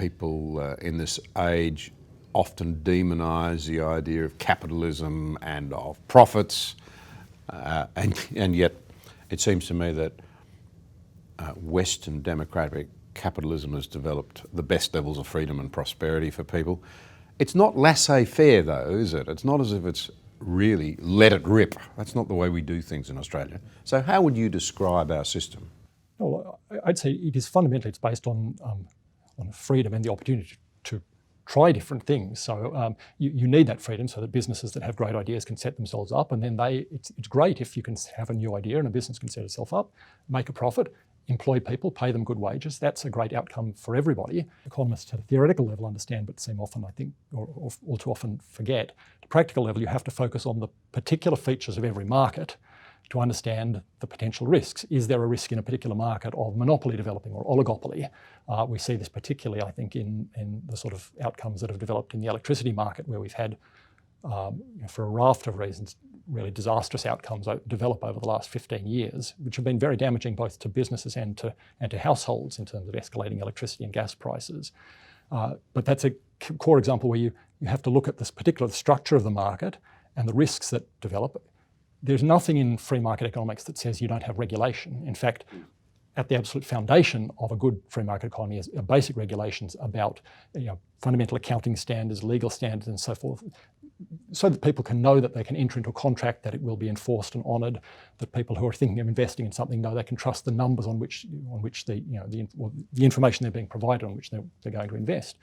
people in this age often demonise the idea of capitalism and of profits, and yet it seems to me that Western democratic capitalism has developed the best levels of freedom and prosperity for people. It's not laissez-faire though, is it? It's not as if it's really let it rip. That's not the way we do things in Australia. So how would you describe our system? Well, I'd say it is fundamentally, it's based on freedom and the opportunity to try different things. So you need that freedom so that businesses that have great ideas can set themselves up, and then it's great if you can have a new idea and a business can set itself up, make a profit, employ people, pay them good wages. That's a great outcome for everybody. Economists at a theoretical level understand, but seem often, I think, or all too often forget. At a practical level, you have to focus on the particular features of every market to understand the potential risks. Is there a risk in a particular market of monopoly developing or oligopoly? We see this particularly, I think, in the sort of outcomes that have developed in the electricity market, where we've had, for a raft of reasons, really disastrous outcomes develop over the last 15 years, which have been very damaging both to businesses and to households in terms of escalating electricity and gas prices. But that's a core example where you have to look at this particular structure of the market and the risks that develop. There's nothing in free market economics that says you don't have regulation. In fact, at the absolute foundation of a good free market economy is basic regulations about fundamental accounting standards, legal standards, and so forth, so that people can know that they can enter into a contract, that it will be enforced and honoured, that people who are thinking of investing in something know they can trust the numbers on which the information they're being provided on which they're going to invest.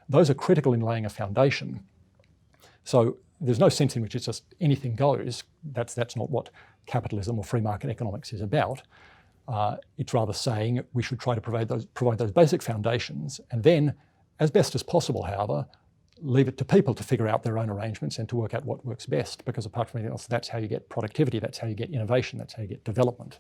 Those are critical in laying a foundation. So there's no sense in which it's just anything goes. That's not what capitalism or free market economics is about. It's rather saying we should try to provide those basic foundations, and then, as best as possible, however, leave it to people to figure out their own arrangements and to work out what works best, because apart from anything else, that's how you get productivity, that's how you get innovation, that's how you get development.